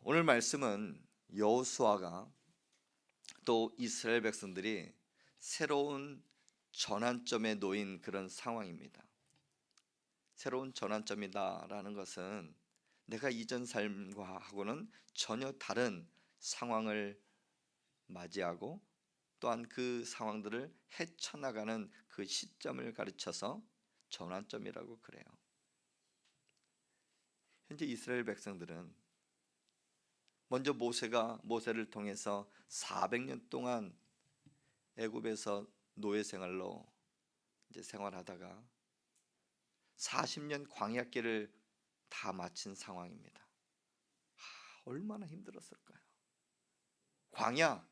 오늘 말씀은 여호수아가 또 이스라엘 백성들이 새로운 전환점에 놓인 그런 상황입니다. 새로운 전환점이다라는 것은 내가 이전 삶과 하고는 전혀 다른 상황을 맞이하고 또한 그 상황들을 헤쳐나가는 그 시점을 가르쳐서 전환점이라고 그래요. 현재 이스라엘 백성들은 먼저 모세를 통해서 400년 동안 애굽에서 노예 생활로 이제 생활하다가 40년 광야길을 다 마친 상황입니다. 얼마나 힘들었을까요? 광야,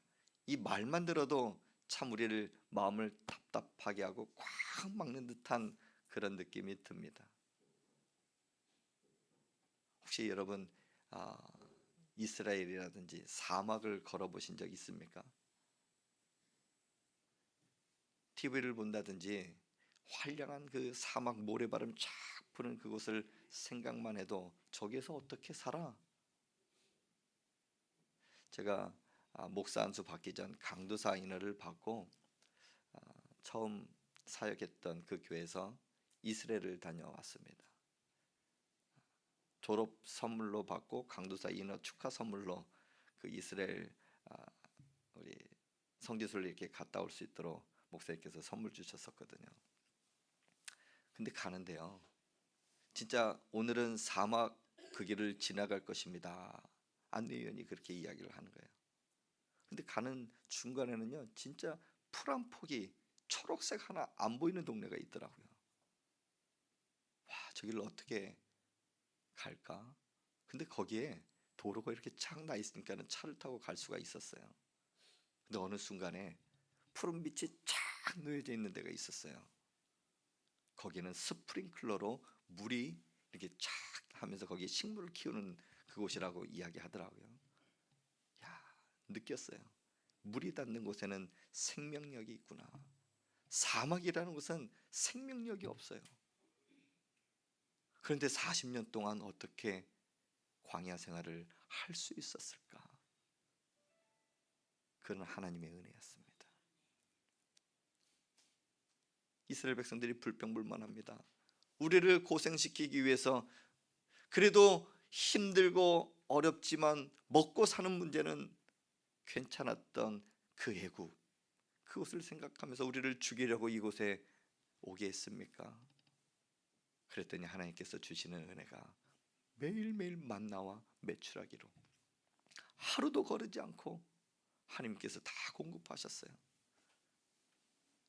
이 말만 들어도 참 우리를 마음을 답답하게 하고 꽉 막는 듯한 그런 느낌이 듭니다. 혹시 여러분 이스라엘이라든지 사막을 걸어보신 적 있습니까? TV를 본다든지 황량한 그 사막 모래바람 쫙 부는 그곳을 생각만 해도 저기에서 어떻게 살아? 제가 목사 안수 받기 전 강도사 인허를 받고 처음 사역했던 그 교회에서 이스라엘을 다녀왔습니다. 졸업 선물로 받고 강도사 인허 축하 선물로 그 이스라엘 우리 성지순례 이렇게 갔다 올 수 있도록 목사님께서 선물 주셨었거든요. 근데 가는데요, 진짜 오늘은 사막 그 길을 지나갈 것입니다. 안내위원이 그렇게 이야기를 하는 거예요. 근데 가는 중간에는요, 진짜 풀 한 폭이 초록색 하나 안 보이는 동네가 있더라고요. 와, 저 길을 어떻게 갈까? 근데 거기에 도로가 이렇게 착 나 있으니까 차를 타고 갈 수가 있었어요. 근데 어느 순간에 푸른 빛이 쫙 놓여져 있는 데가 있었어요. 거기는 스프링클러로 물이 이렇게 쫙 하면서 거기에 식물을 키우는 그곳이라고 이야기하더라고요. 야, 느꼈어요. 물이 닿는 곳에는 생명력이 있구나. 사막이라는 곳은 생명력이 없어요. 그런데 40년 동안 어떻게 광야 생활을 할 수 있었을까? 그건 하나님의 은혜였습니다. 이스라엘 백성들이 불평불만합니다. 우리를 고생시키기 위해서 그래도 힘들고 어렵지만 먹고 사는 문제는 괜찮았던 그 애굽, 그것을 생각하면서 우리를 죽이려고 이곳에 오게 했습니까? 그랬더니 하나님께서 주시는 은혜가 매일매일 만나와 메추라기로 하루도 거르지 않고 하나님께서 다 공급하셨어요.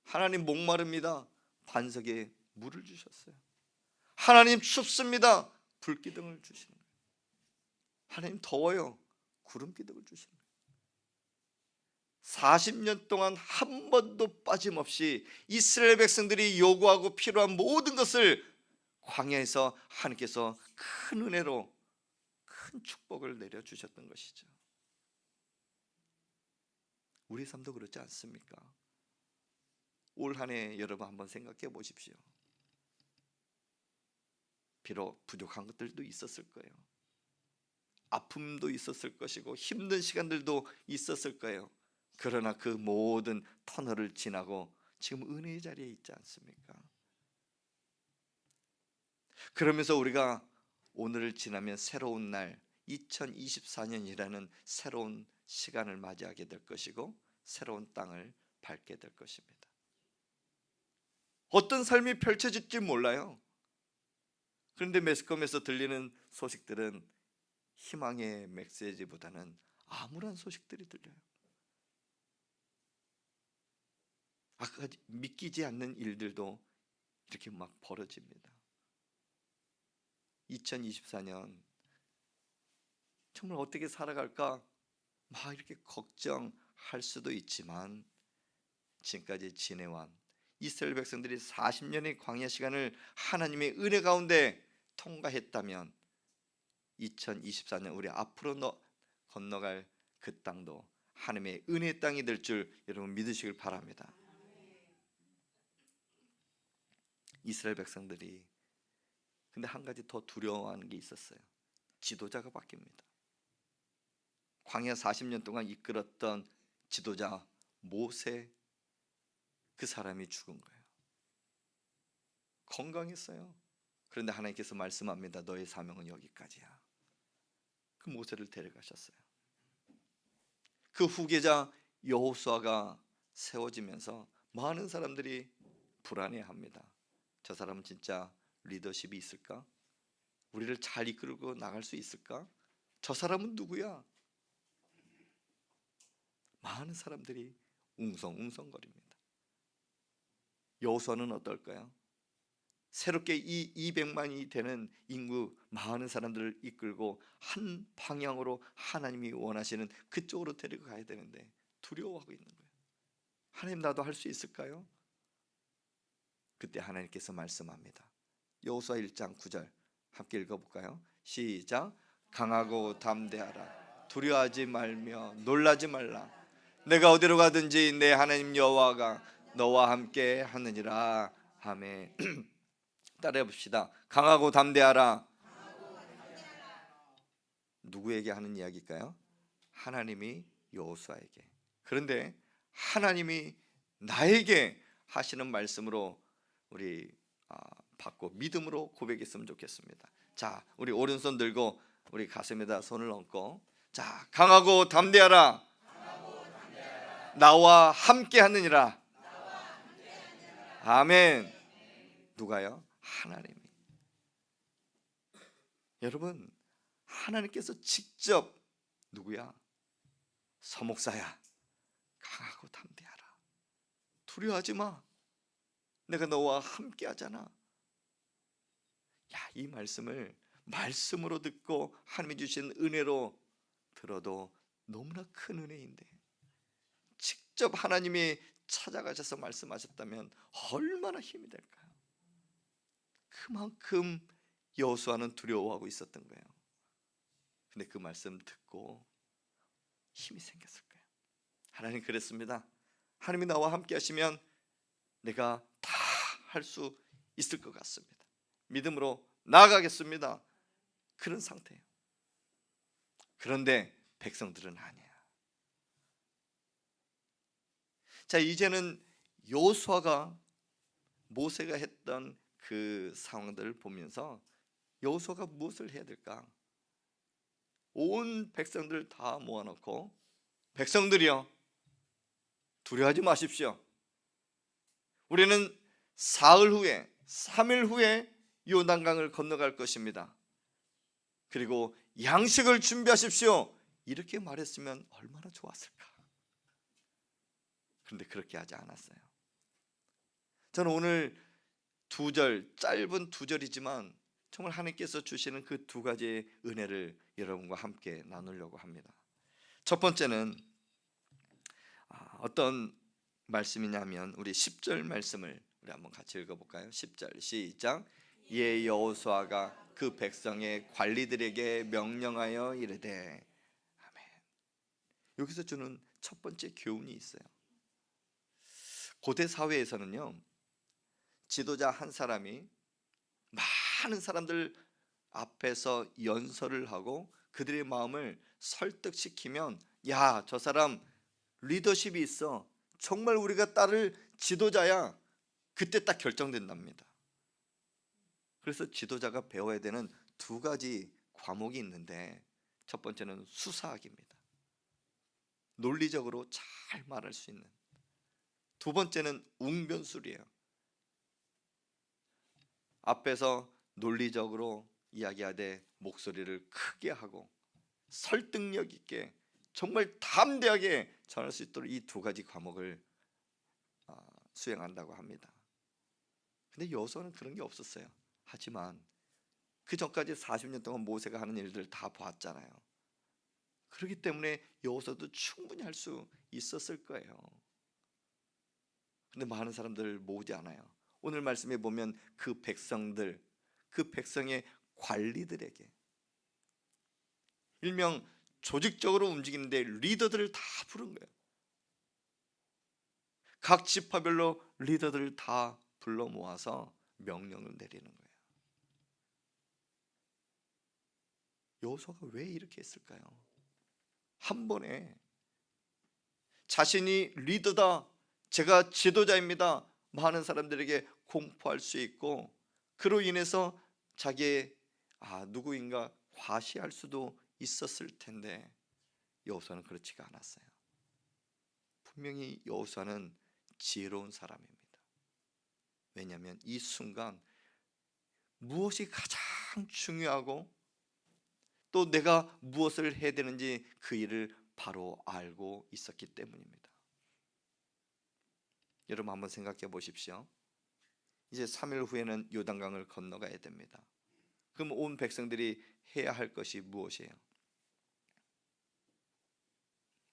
하나님 목마릅니다. 반석에 물을 주셨어요. 하나님 춥습니다. 불기둥을 주시는 거예요. 하나님 더워요. 구름기둥을 주시는 거예요. 40년 동안 한 번도 빠짐없이 이스라엘 백성들이 요구하고 필요한 모든 것을 광야에서 하나님께서 큰 은혜로 큰 축복을 내려주셨던 것이죠. 우리 삶도 그렇지 않습니까? 올 한 해 여러분 한번 생각해 보십시오. 비록 부족한 것들도 있었을 거예요. 아픔도 있었을 것이고 힘든 시간들도 있었을 거예요. 그러나 그 모든 터널을 지나고 지금 은혜의 자리에 있지 않습니까? 그러면서 우리가 오늘을 지나면 새로운 날 2024년이라는 새로운 시간을 맞이하게 될 것이고 새로운 땅을 밟게 될 것입니다. 어떤 삶이 펼쳐질지 몰라요. 그런데 매스컴에서 들리는 소식들은 희망의 메시지보다는 암울한 소식들이 들려요. 아까 믿기지 않는 일들도 이렇게 막 벌어집니다. 2024년 정말 어떻게 살아갈까 막 이렇게 걱정할 수도 있지만 지금까지 지내온 이스라엘 백성들이 40년의 광야 시간을 하나님의 은혜 가운데 통과했다면 2024년 우리 앞으로 건너갈 그 땅도 하나님의 은혜의 땅이 될 줄 여러분 믿으시길 바랍니다. 이스라엘 백성들이 근데 한 가지 더 두려워하는 게 있었어요. 지도자가 바뀝니다. 광야 40년 동안 이끌었던 지도자 모세, 그 사람이 죽은 거예요. 건강했어요. 그런데 하나님께서 말씀합니다. 너의 사명은 여기까지야. 그 모세를 데려가셨어요. 그 후계자 여호수아가 세워지면서 많은 사람들이 불안해합니다. 저 사람은 진짜 리더십이 있을까? 우리를 잘 이끌고 나갈 수 있을까? 저 사람은 누구야? 많은 사람들이 웅성웅성거립니다. 여호수아는 어떨까요? 새롭게 이 200만이 되는 인구 많은 사람들을 이끌고 한 방향으로 하나님이 원하시는 그쪽으로 데리고 가야 되는데 두려워하고 있는 거예요. 하나님, 나도 할 수 있을까요? 그때 하나님께서 말씀합니다. 여호수아 1장 9절 함께 읽어볼까요? 시작. 강하고 담대하라. 두려워하지 말며 놀라지 말라. 내가 어디로 가든지 내 하나님 여호와가 너와 함께 하느니라. 아멘. 따라해 봅시다. 강하고 담대하라. 누구에게 하는 이야기일까요? 하나님이 여호수아에게. 그런데 하나님이 나에게 하시는 말씀으로 우리 받고 믿음으로 고백했으면 좋겠습니다. 자, 우리 오른손 들고 우리 가슴에다 손을 얹고, 자, 강하고 담대하라. 나와 함께 하느니라. 아멘. 누가요? 하나님이. 여러분, 하나님께서 직접 누구야? 서목사야, 강하고 담대하라. 두려워하지 마. 내가 너와 함께 하잖아. 야, 이 말씀을 말씀으로 듣고 하나님이 주신 은혜로 들어도 너무나 큰 은혜인데, 직접 하나님이 찾아가셔서 말씀하셨다면 얼마나 힘이 될까요? 그만큼 여호수아는 두려워하고 있었던 거예요. 근데 그 말씀 듣고 힘이 생겼을 거예요. 하나님 그랬습니다. 하나님이 나와 함께 하시면 내가 다 할 수 있을 것 같습니다. 믿음으로 나아가겠습니다. 그런 상태예요. 그런데 백성들은 아니야. 자, 이제는 여호수아가 모세가 했던 그 상황들을 보면서 여호수아가 무엇을 해야 될까? 온 백성들 다 모아놓고, 백성들이여, 두려워하지 마십시오. 우리는 사흘 후에, 3일 후에 요단강을 건너갈 것입니다. 그리고 양식을 준비하십시오. 이렇게 말했으면 얼마나 좋았을까. 그런데 그렇게 하지 않았어요. 저는 오늘 두 절, 짧은 두 절이지만 정말 하나님께서 주시는 그 두 가지의 은혜를 여러분과 함께 나누려고 합니다. 첫 번째는 어떤 말씀이냐면 우리 10절 말씀을 우리 한번 같이 읽어볼까요? 10절 시작. 이에 여호수아가 그 백성의 관리들에게 명령하여 이르되. 아멘. 여기서 주는 첫 번째 교훈이 있어요. 고대 사회에서는요, 지도자 한 사람이 많은 사람들 앞에서 연설을 하고 그들의 마음을 설득시키면, 야, 저 사람 리더십이 있어, 정말 우리가 따를 지도자야, 그때 딱 결정된답니다. 그래서 지도자가 배워야 되는 두 가지 과목이 있는데, 첫 번째는 수사학입니다. 논리적으로 잘 말할 수 있는. 두 번째는 웅변술이에요. 앞에서 논리적으로 이야기하되 목소리를 크게 하고 설득력 있게 정말 담대하게 전할 수 있도록 이 두 가지 과목을 수행한다고 합니다. 근데 여호수아는 그런 게 없었어요. 하지만 그 전까지 40년 동안 모세가 하는 일들을 다 봤잖아요. 그렇기 때문에 여호수아도 충분히 할 수 있었을 거예요. 근데 많은 사람들 모으지 않아요. 오늘 말씀에 보면 그 백성들, 그 백성의 관리들에게, 일명 조직적으로 움직이는데 리더들을 다 부른 거예요. 각 지파별로 리더들을 다 불러 모아서 명령을 내리는 거예요. 여호수아가 왜 이렇게 했을까요? 한 번에 자신이 리더다, 제가 지도자입니다, 많은 사람들에게 공포할 수 있고, 그로 인해서 자기의 누구인가 과시할 수도 있었을 텐데 여호수아는 그렇지가 않았어요. 분명히 여호수아는 지혜로운 사람입니다. 왜냐하면 이 순간 무엇이 가장 중요하고 또 내가 무엇을 해야 되는지 그 일을 바로 알고 있었기 때문입니다. 여러분 한번 생각해 보십시오. 이제 3일 후에는 요단강을 건너가야 됩니다. 그럼 온 백성들이 해야 할 것이 무엇이에요?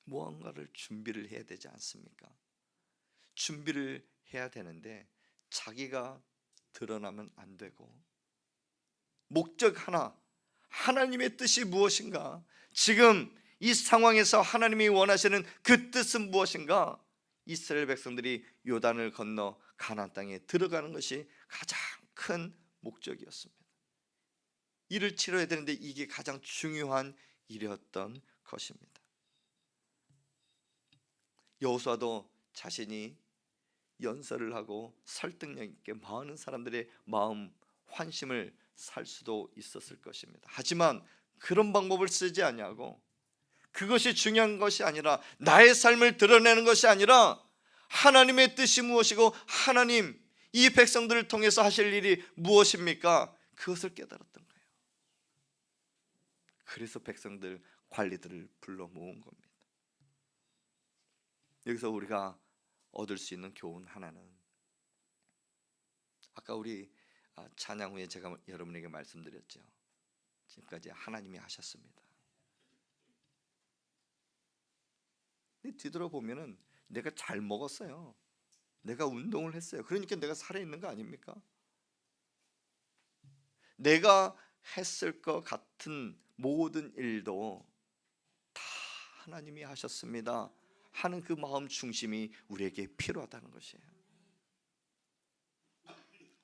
무언가를 준비를 해야 되지 않습니까? 준비를 해야 되는데 자기가 드러나면 안 되고, 목적 하나, 하나님의 뜻이 무엇인가, 지금 이 상황에서 하나님이 원하시는 그 뜻은 무엇인가, 이스라엘 백성들이 요단을 건너 가나안 땅에 들어가는 것이 가장 큰 목적이었습니다. 이를 치러야 되는데 이게 가장 중요한 일이었던 것입니다. 여호수아도 자신이 연설을 하고 설득력 있게 많은 사람들의 마음 환심을 살 수도 있었을 것입니다. 하지만 그런 방법을 쓰지 아니하고, 그것이 중요한 것이 아니라, 나의 삶을 드러내는 것이 아니라 하나님의 뜻이 무엇이고 하나님 이 백성들을 통해서 하실 일이 무엇입니까? 그것을 깨달았던 거예요. 그래서 백성들 관리들을 불러 모은 겁니다. 여기서 우리가 얻을 수 있는 교훈 하나는, 아까 우리 찬양 후에 제가 여러분에게 말씀드렸죠. 지금까지 하나님이 하셨습니다. 근데 뒤돌아보면은 내가 잘 먹었어요. 내가 운동을 했어요. 그러니까 내가 살아있는 거 아닙니까? 내가 했을 것 같은 모든 일도 다 하나님이 하셨습니다 하는 그 마음 중심이 우리에게 필요하다는 것이에요.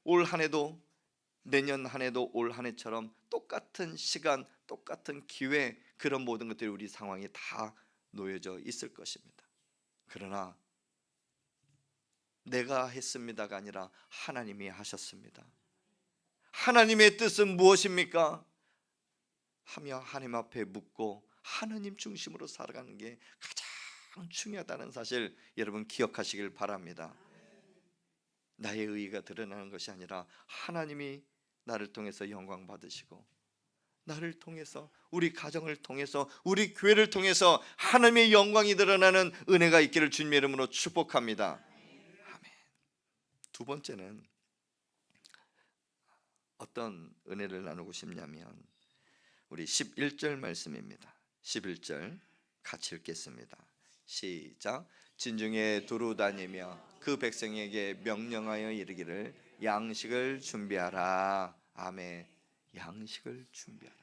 올 한 해도, 내년 한 해도 올 한 해처럼 똑같은 시간, 똑같은 기회, 그런 모든 것들이 우리 상황에 다 놓여져 있을 것입니다. 그러나 내가 했습니다가 아니라 하나님이 하셨습니다. 하나님의 뜻은 무엇입니까? 하며 하나님 앞에 묻고 하나님 중심으로 살아가는 게 가장 중요하다는 사실 여러분 기억하시길 바랍니다. 나의 의의가 드러나는 것이 아니라 하나님이 나를 통해서 영광 받으시고, 나를 통해서, 우리 가정을 통해서, 우리 교회를 통해서 하나님의 영광이 드러나는 은혜가 있기를 주님의 이름으로 축복합니다. 아멘. 두 번째는 어떤 은혜를 나누고 싶냐면 우리 11절 말씀입니다. 11절 같이 읽겠습니다. 시작. 진중에 두루 다니며 그 백성에게 명령하여 이르기를 양식을 준비하라. 아멘. 양식을 준비하라.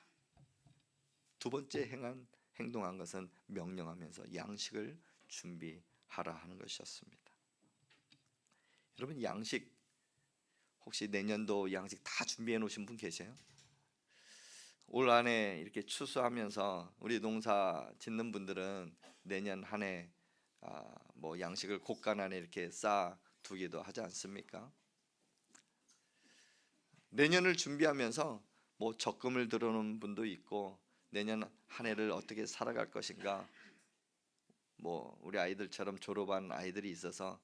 두 번째 행동한 것은 명령하면서 양식을 준비하라 하는 것이었습니다. 여러분, 양식 혹시 내년도 양식 다 준비해 놓으신 분 계세요? 올 한해 이렇게 추수하면서 우리 농사 짓는 분들은 내년 한 해 뭐 양식을 곳간 안에 이렇게 쌓아 두기도 하지 않습니까? 내년을 준비하면서 뭐 적금을 들어놓은 분도 있고, 내년 한 해를 어떻게 살아갈 것인가, 뭐 우리 아이들처럼 졸업한 아이들이 있어서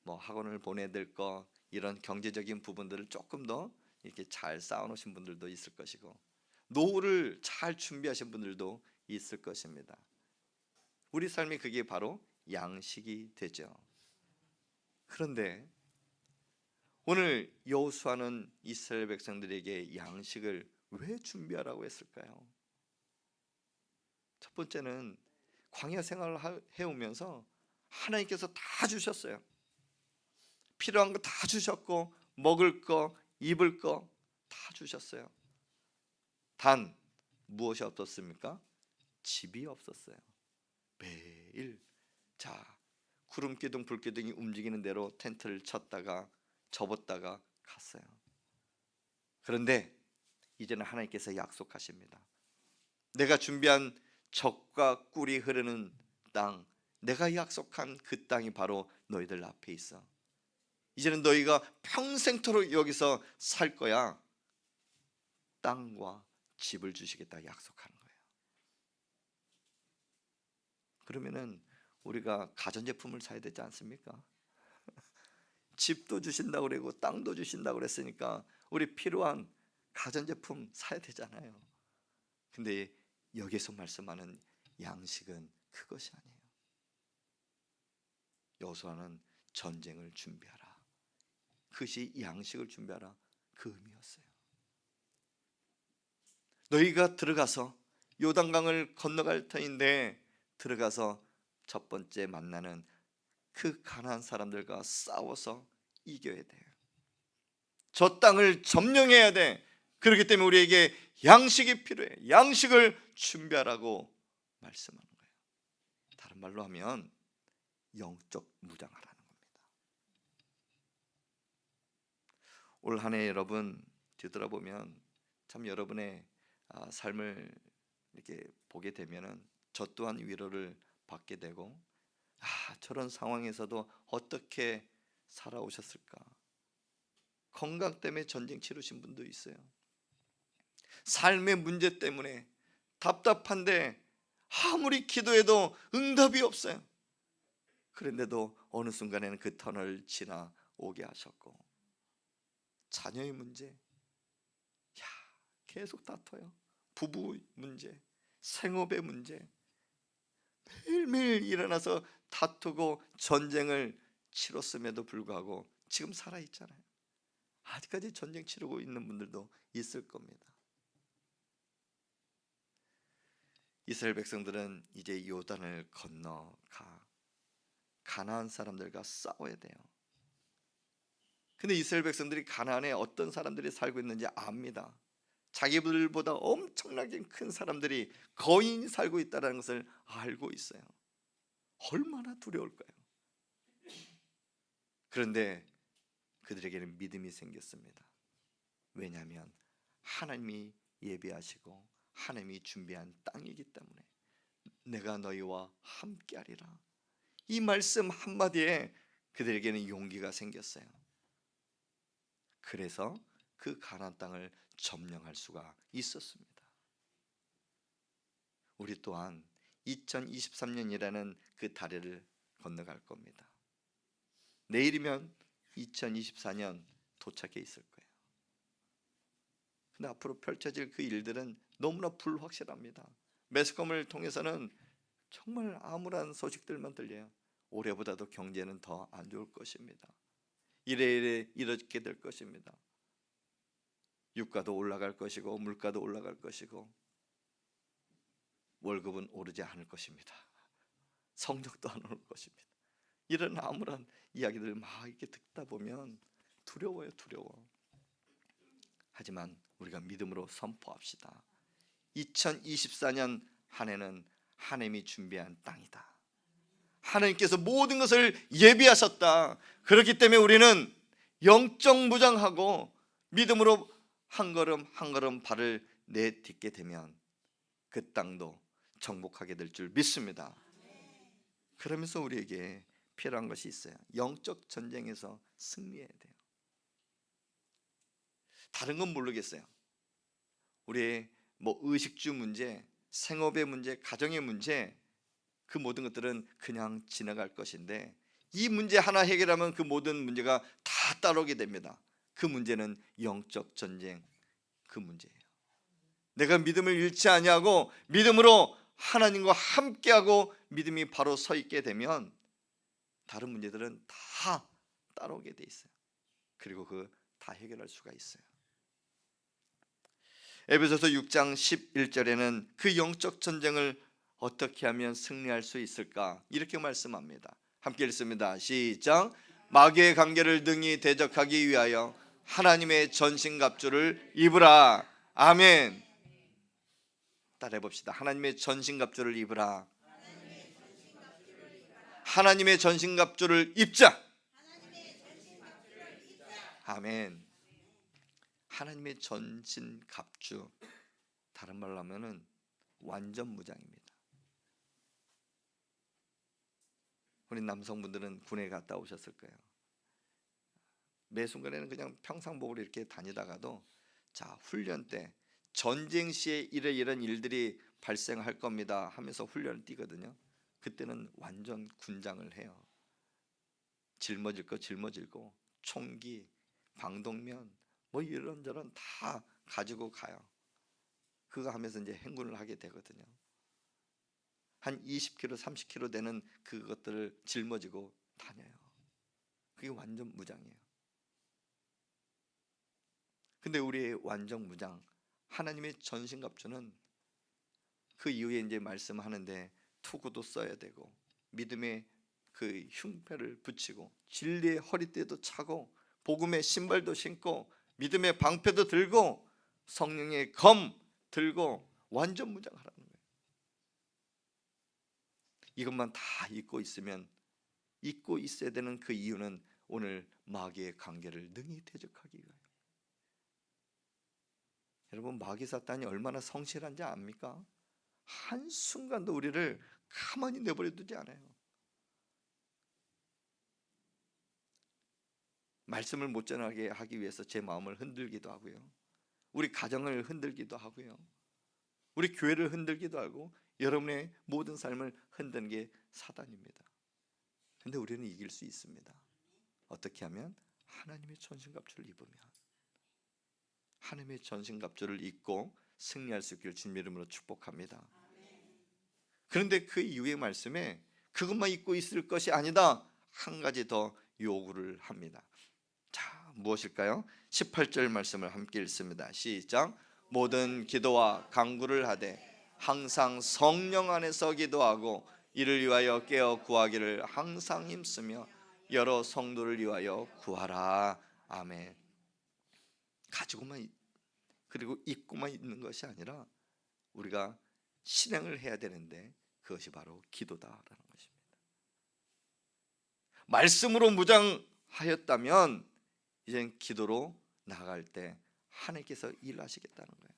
뭐 학원을 보내야 될 거, 이런 경제적인 부분들을 조금 더 이렇게 잘 쌓아놓으신 분들도 있을 것이고, 노후를 잘 준비하신 분들도 있을 것입니다. 우리 삶이 그게 바로 양식이 되죠. 그런데 오늘 여호수아는 이스라엘 백성들에게 양식을 왜 준비하라고 했을까요? 첫 번째는 광야 생활을 해오면서 하나님께서 다 주셨어요. 필요한 거 다 주셨고, 먹을 거, 입을 거 다 주셨어요. 단 무엇이 없었습니까? 집이 없었어요. 매일 구름 기둥 불 기둥이 움직이는 대로 텐트를 쳤다가 접었다가 갔어요. 그런데 이제는 하나님께서 약속하십니다. 내가 준비한 젖과 꿀이 흐르는 땅, 내가 약속한 그 땅이 바로 너희들 앞에 있어. 이제는 너희가 평생토록 여기서 살 거야. 땅과 집을 주시겠다 약속하는 거예요. 그러면은 우리가 가전제품을 사야 되지 않습니까? 집도 주신다고 그러고 땅도 주신다고 그랬으니까 우리 필요한 가전제품 사야 되잖아요. 근데 여기서 말씀하는 양식은 그것이 아니에요. 여호수아는 전쟁을 준비하라, 그것이 양식을 준비하라, 그 의미였어요. 너희가 들어가서 요단강을 건너갈 터인데 들어가서 첫 번째 만나는 그 가나안 사람들과 싸워서 이겨야 돼요. 저 땅을 점령해야 돼. 그렇기 때문에 우리에게 양식이 필요해. 양식을 준비하라고 말씀하는 거예요. 다른 말로 하면 영적 무장하라는 겁니다. 올 한 해 여러분 뒤돌아보면 참 여러분의 삶을 이렇게 보게 되면은 저 또한 위로를 받게 되고, 저런 상황에서도 어떻게 살아오셨을까? 건강 때문에 전쟁 치르신 분도 있어요. 삶의 문제 때문에 답답한데 아무리 기도해도 응답이 없어요. 그런데도 어느 순간에는 그 터널을 지나 오게 하셨고, 자녀의 문제, 계속 다퉈요. 부부 문제, 생업의 문제, 매일매일 일어나서 다투고 전쟁을 치렀음에도 불구하고 지금 살아있잖아요. 아직까지 전쟁 치르고 있는 분들도 있을 겁니다. 이스라엘 백성들은 이제 요단을 건너가 가나안 사람들과 싸워야 돼요. 근데 이스라엘 백성들이 가나안에 어떤 사람들이 살고 있는지 압니다. 자기들보다 엄청나게 큰 사람들이 거인이 살고 있다는 것을 알고 있어요. 얼마나 두려울까요? 그런데 그들에게는 믿음이 생겼습니다. 왜냐하면 하나님이 예비하시고 하나님이 준비한 땅이기 때문에 내가 너희와 함께하리라. 이 말씀 한마디에 그들에게는 용기가 생겼어요. 그래서 그 가나안 땅을 점령할 수가 있었습니다. 우리 또한 2023년이라는 그 다리를 건너갈 겁니다. 내일이면 2024년 도착해 있을 거예요. 근데 앞으로 펼쳐질 그 일들은 너무나 불확실합니다. 매스컴을 통해서는 정말 암울한 소식들만 들려요. 올해보다도 경제는 더 안 좋을 것입니다. 이래 이렇게 될 것입니다. 유가도 올라갈 것이고 물가도 올라갈 것이고 월급은 오르지 않을 것입니다. 성적도 안 오를 것입니다. 이런 암울한 이야기들을 막 이렇게 듣다 보면 두려워요, 두려워. 하지만 우리가 믿음으로 선포합시다. 2024년 한 해는 하나님이 준비한 땅이다. 하나님께서 모든 것을 예비하셨다. 그렇기 때문에 우리는 영적 무장하고 믿음으로 한 걸음 한 걸음 발을 내딛게 되면 그 땅도 정복하게 될 줄 믿습니다. 그러면서 우리에게 필요한 것이 있어요. 영적 전쟁에서 승리해야 돼요. 다른 건 모르겠어요. 우리의 의식주 문제, 생업의 문제, 가정의 문제, 그 모든 것들은 그냥 지나갈 것인데 이 문제 하나 해결하면 그 모든 문제가 다 따라오게 됩니다. 그 문제는 영적 전쟁, 그 문제예요. 내가 믿음을 잃지 아니하고 믿음으로 하나님과 함께하고 믿음이 바로 서 있게 되면 다른 문제들은 다 따라오게 돼 있어요. 그리고 그 다 해결할 수가 있어요. 에베소서 6장 11절에는 그 영적 전쟁을 어떻게 하면 승리할 수 있을까? 이렇게 말씀합니다. 함께 읽습니다. 시작. 마귀의 관계를 능히 대적하기 위하여 하나님의 전신갑주를 입으라. 아멘. 따라해 봅시다. 하나님의 전신갑주를 입으라. 하나님의 전신갑주를 입자. 아멘. 하나님의 전신갑주, 다른 말로 하면은 완전 무장입니다. 우리 남성분들은 군에 갔다 오셨을 거예요. 매 순간에는 그냥 평상복으로 이렇게 다니다가도 자, 훈련 때 전쟁 시에 이런 일들이 발생할 겁니다 하면서 훈련을 뛰거든요. 그때는 완전 군장을 해요. 짊어질 거 짊어질고 총기, 방독면 뭐 이런저런 다 가지고 가요. 그거 하면서 이제 행군을 하게 되거든요. 한 20kg, 30kg 되는 그것들을 짊어지고 다녀요. 그게 완전 무장이에요. 근데 우리의 완전 무장, 하나님의 전신갑주는 그 이후에 이제 말씀하는데 투구도 써야 되고 믿음의 그 흉패를 붙이고 진리의 허리띠도 차고 복음의 신발도 신고 믿음의 방패도 들고 성령의 검 들고 완전 무장하라는 거예요. 이것만 다 잊고 있으면, 잊고 있어야 되는 그 이유는 오늘 마귀의 관계를 능히 대적하기 위하여. 여러분, 마귀 사탄이 얼마나 성실한지 압니까? 한순간도 우리를 가만히 내버려 두지 않아요. 말씀을 못 전하게 하기 위해서 제 마음을 흔들기도 하고요, 우리 가정을 흔들기도 하고요, 우리 교회를 흔들기도 하고 여러분의 모든 삶을 흔드는 게 사단입니다. 근데 우리는 이길 수 있습니다. 어떻게 하면? 하나님의 전신갑주를 입으면. 하나님의 전신갑주를 입고 승리할 수 있기를 주님의 이름으로 축복합니다. 그런데 그 이후의 말씀에 그것만 입고 있을 것이 아니다, 한 가지 더 요구를 합니다. 자, 무엇일까요? 18절 말씀을 함께 읽습니다. 시작. 모든 기도와 간구를 하되 항상 성령 안에서 기도하고 이를 위하여 깨어 구하기를 항상 힘쓰며 여러 성도를 위하여 구하라. 아멘. 가지고만 그리고 입고만 있는 것이 아니라 우리가 실행을 해야 되는데 그것이 바로 기도다라는 것입니다. 말씀으로 무장하였다면 이젠 기도로 나아갈 때 하나님께서 일하시겠다는 거예요.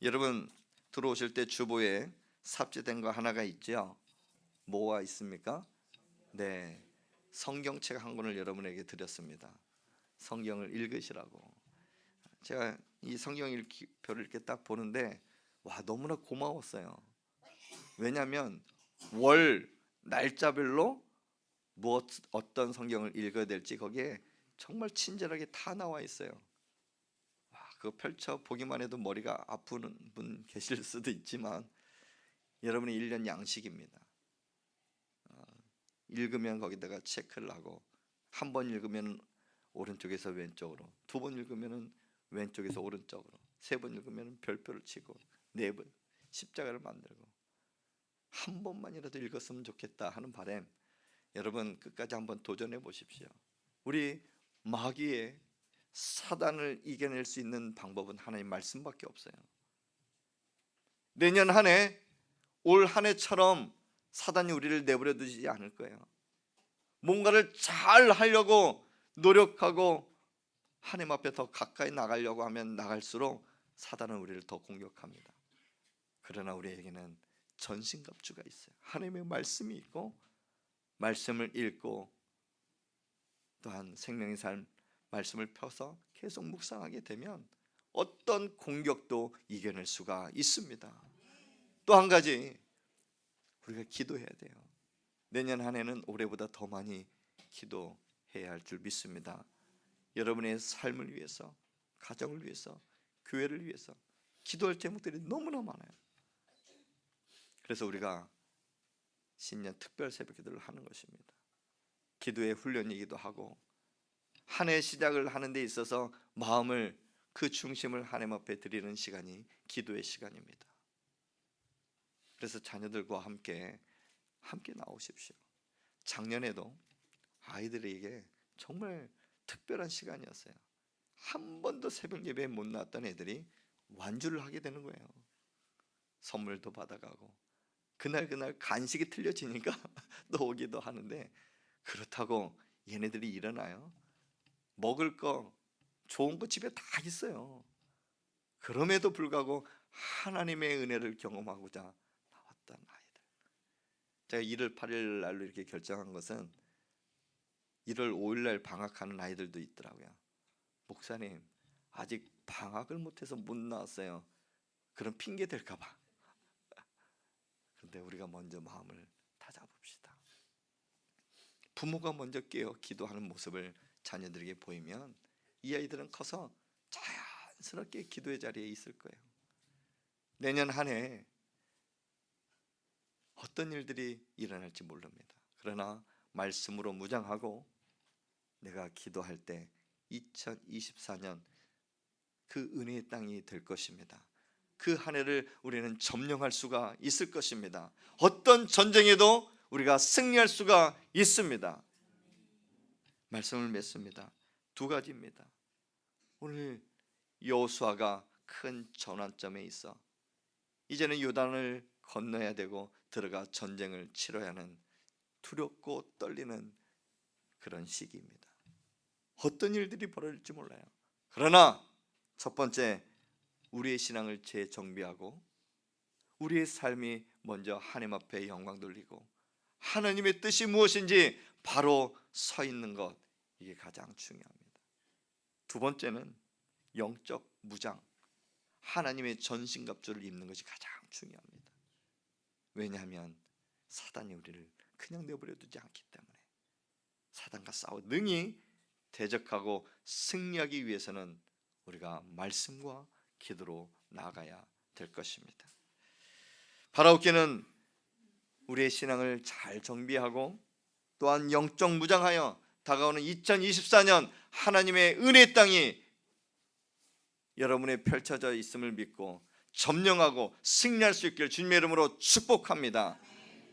여러분, 들어오실 때 주보에 삽제된 거 하나가 있죠. 뭐가 있습니까? 네, 성경책 한 권을 여러분에게 드렸습니다. 성경을 읽으시라고. 제가 이 성경 읽기표를 이렇게 딱 보는데 와, 너무나 고마웠어요. 왜냐하면 월 날짜별로 무엇 어떤 성경을 읽어야 될지 거기에 정말 친절하게 다 나와 있어요. 와, 그거 펼쳐 보기만 해도 머리가 아프는 분 계실 수도 있지만 여러분의 1년 양식입니다. 읽으면 거기다가 체크를 하고, 한 번 읽으면 오른쪽에서 왼쪽으로, 두 번 읽으면 왼쪽에서 오른쪽으로, 세 번 읽으면 별표를 치고, 네 번 십자가를 만들고, 한 번만이라도 읽었으면 좋겠다 하는 바람, 여러분 끝까지 한번 도전해 보십시오. 우리 마귀의 사단을 이겨낼 수 있는 방법은 하나님 말씀밖에 없어요. 내년 한 해, 올 한 해처럼 사단이 우리를 내버려 두지 않을 거예요. 뭔가를 잘 하려고 노력하고 하나님 앞에 더 가까이 나가려고 하면 나갈수록 사단은 우리를 더 공격합니다. 그러나 우리에게는 전신갑주가 있어요. 하나님의 말씀이 있고, 말씀을 읽고 또한 생명의 삶 말씀을 펴서 계속 묵상하게 되면 어떤 공격도 이겨낼 수가 있습니다. 또 한 가지, 우리가 기도해야 돼요. 내년 한 해는 올해보다 더 많이 기도해야 할 줄 믿습니다. 여러분의 삶을 위해서, 가정을 위해서, 교회를 위해서 기도할 제목들이 너무나 많아요. 그래서 우리가 신년 특별 새벽 기도를 하는 것입니다. 기도의 훈련이기도 하고, 한 해 시작을 하는 데 있어서 마음을, 그 중심을 하나님 앞에 드리는 시간이 기도의 시간입니다. 그래서 자녀들과 함께 나오십시오. 작년에도 아이들에게 정말 특별한 시간이었어요. 한 번도 새벽 예배에 못 나왔던 애들이 완주를 하게 되는 거예요. 선물도 받아가고, 그날 간식이 틀려지니까 또 오기도 하는데, 그렇다고 얘네들이 일어나요? 먹을 거, 좋은 거 집에 다 있어요. 그럼에도 불구하고 하나님의 은혜를 경험하고자 나왔던 아이들. 제가 1월 8일 날로 이렇게 결정한 것은 1월 5일 날 방학하는 아이들도 있더라고요. 목사님, 아직 방학을 못해서 못 나왔어요. 그런 핑계 될까 봐. 그런데 우리가 먼저 마음을 다잡읍시다. 부모가 먼저 깨어 기도하는 모습을 자녀들에게 보이면 이 아이들은 커서 자연스럽게 기도의 자리에 있을 거예요. 내년 한 해 어떤 일들이 일어날지 모릅니다. 그러나 말씀으로 무장하고 내가 기도할 때 2024년 그 은혜의 땅이 될 것입니다. 그 한 해를 우리는 점령할 수가 있을 것입니다. 어떤 전쟁에도 우리가 승리할 수가 있습니다. 말씀을 맺습니다. 두 가지입니다. 오늘 여호수아가 큰 전환점에 있어 이제는 요단을 건너야 되고 들어가 전쟁을 치러야 하는 두렵고 떨리는 그런 시기입니다. 어떤 일들이 벌어질지 몰라요. 그러나 첫 번째, 우리의 신앙을 재정비하고 우리의 삶이 먼저 하나님 앞에 영광 돌리고 하나님의 뜻이 무엇인지 바로 서 있는 것, 이게 가장 중요합니다. 두 번째는 영적 무장, 하나님의 전신갑주를 입는 것이 가장 중요합니다. 왜냐하면 사단이 우리를 그냥 내버려 두지 않기 때문에 사단과 싸워 능히 대적하고 승리하기 위해서는 우리가 말씀과 기도로 나아가야 될 것입니다. 바라옵기는 우리의 신앙을 잘 정비하고 또한 영적 무장하여 다가오는 2024년 하나님의 은혜의 땅이 여러분의 펼쳐져 있음을 믿고 점령하고 승리할 수 있기를 주님의 이름으로 축복합니다.